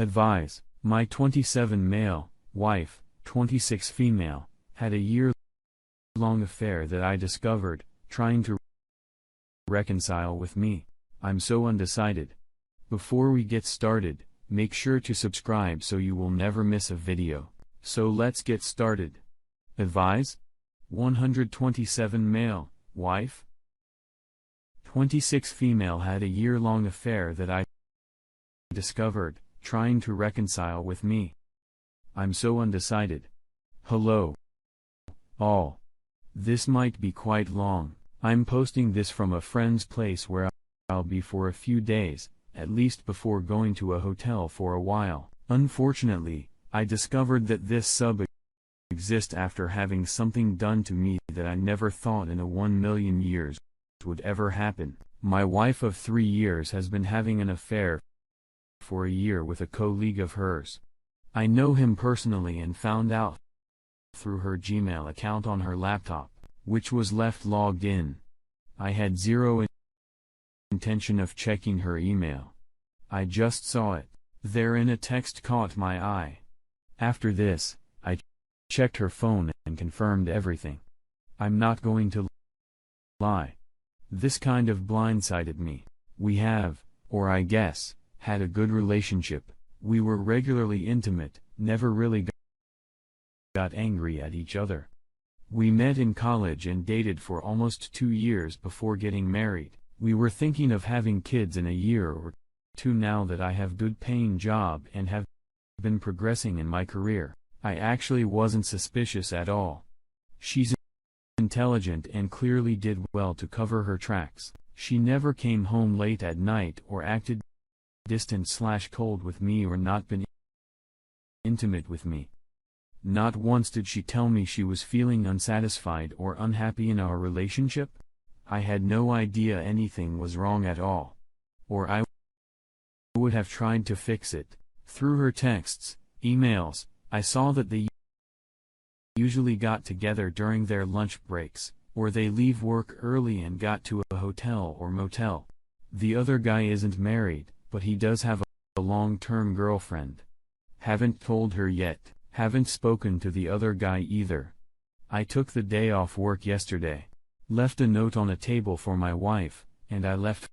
Advise, my 27 male, wife, 26 female, had a year-long affair that I discovered, trying to reconcile with me. I'm so undecided. Before we get started, make sure to subscribe so you will never miss a video. So let's get started. Advise? 127 male, wife, 26 female had a year-long affair that I discovered, trying to reconcile with me. I'm so undecided. Hello, all. This might be quite long. I'm posting this from a friend's place where I'll be for a few days, at least before going to a hotel for a while. Unfortunately, I discovered that this sub exists after having something done to me that I never thought in a 1,000,000 years would ever happen. My wife of 3 years has been having an affair for a year with a colleague of hers. I know him personally and found out through her Gmail account on her laptop, which was left logged in. I had zero intention of checking her email. I just saw it. Therein a text caught my eye. After this, I checked her phone and confirmed everything. I'm not going to lie. This kind of blindsided me. We have, or I guess, had a good relationship. We were regularly intimate, never really got angry at each other. We met in college and dated for almost 2 years before getting married. We were thinking of having kids in a year or two now that I have good paying job and have been progressing in my career. I actually wasn't suspicious at all. She's intelligent and clearly did well to cover her tracks. She never came home late at night or acted distant/cold with me or not been intimate with me. Not once did she tell me she was feeling unsatisfied or unhappy in our relationship. I had no idea anything was wrong at all. Or I would have tried to fix it. Through her texts, emails, I saw that they usually got together during their lunch breaks, or they leave work early and got to a hotel or motel. The other guy isn't married, but he does have a long-term girlfriend. Haven't told her yet, haven't spoken to the other guy either. I took the day off work yesterday, left a note on a table for my wife, and I left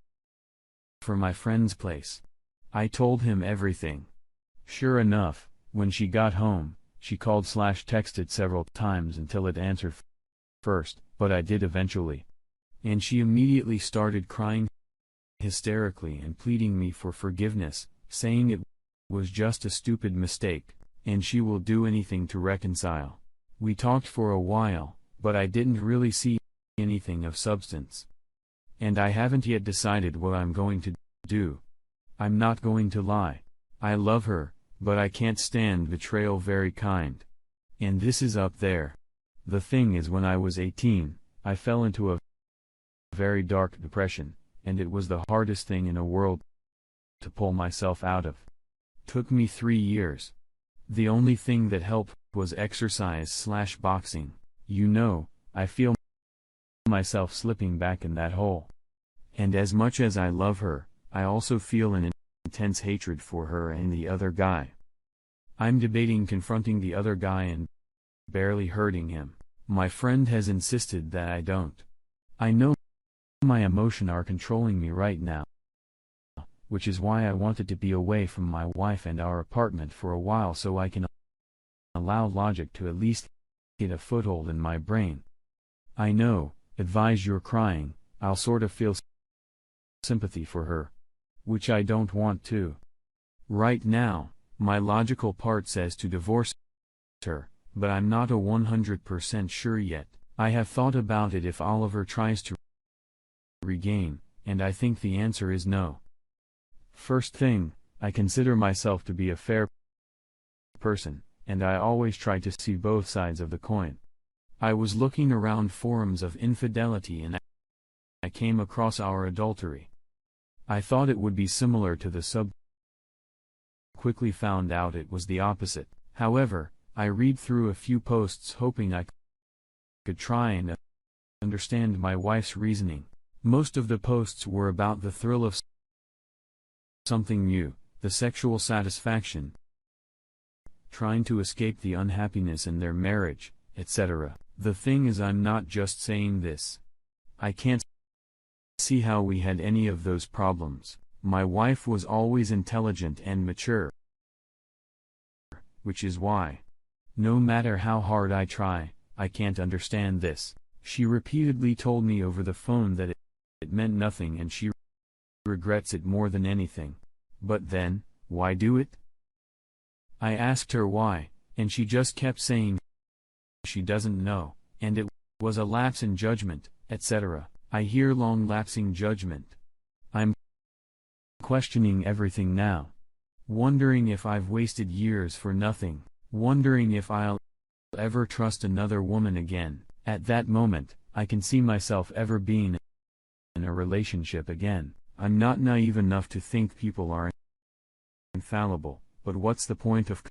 for my friend's place. I told him everything. Sure enough, when she got home, she called/texted several times until it answered first, but I did eventually. And she immediately started crying hysterically and pleading me for forgiveness, saying it was just a stupid mistake, and she will do anything to reconcile. We talked for a while, but I didn't really see anything of substance. And I haven't yet decided what I'm going to do. I'm not going to lie. I love her, but I can't stand betrayal very kind. And this is up there. The thing is, when I was 18, I fell into a very dark depression, and it was the hardest thing in the world to pull myself out of. Took me 3 years. The only thing that helped was exercise/boxing. You know, I feel myself slipping back in that hole. And as much as I love her, I also feel an intense hatred for her and the other guy. I'm debating confronting the other guy and barely hurting him. My friend has insisted that I don't. I know my emotions are controlling me right now, which is why I wanted to be away from my wife and our apartment for a while so I can allow logic to at least get a foothold in my brain. I know, advise you're crying, I'll sort of feel sympathy for her, which I don't want to. Right now, my logical part says to divorce her, but I'm not a 100% sure yet. I have thought about it if Oliver tries to regain, and I think the answer is no. First thing, I consider myself to be a fair person, and I always try to see both sides of the coin. I was looking around forums of infidelity and I came across our adultery. I thought it would be similar to the sub. Quickly found out it was the opposite. However, I read through a few posts hoping I could try and understand my wife's reasoning. Most of the posts were about the thrill of something new, the sexual satisfaction, trying to escape the unhappiness in their marriage, etc. The thing is, I'm not just saying this. I can't see how we had any of those problems. My wife was always intelligent and mature, which is why, no matter how hard I try, I can't understand this. She repeatedly told me over the phone that it meant nothing and she regrets it more than anything. But then, why do it? I asked her why, and she just kept saying she doesn't know, and it was a lapse in judgment, etc. I hear long lapsing judgment. I'm questioning everything now. Wondering if I've wasted years for nothing. Wondering if I'll ever trust another woman again. At that moment, I can see myself ever being in a relationship again. I'm not naive enough to think people are infallible, but what's the point of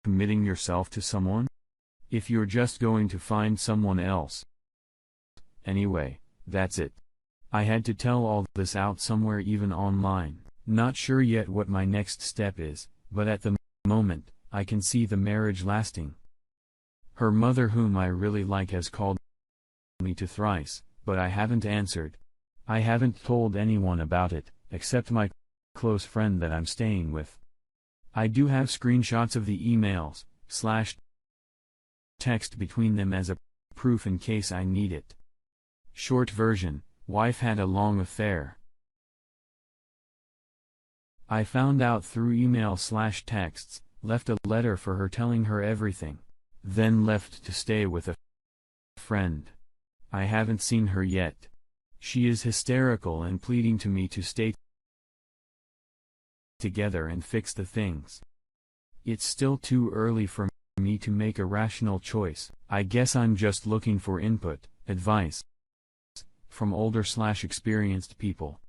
committing yourself to someone if you're just going to find someone else? Anyway, that's it. I had to tell all this out somewhere, even online. Not sure yet what my next step is, but at the moment, I can see the marriage lasting. Her mother, whom I really like, has called me to thrice, but I haven't answered. I haven't told anyone about it, except my close friend that I'm staying with. I do have screenshots of the emails, / text between them as a proof in case I need it. Short version, wife had a long affair. I found out through email / texts, left a letter for her telling her everything. Then left to stay with a friend. I haven't seen her yet. She is hysterical and pleading to me to stay together and fix the things. It's still too early for me to make a rational choice. I guess I'm just looking for input, advice from older / experienced people.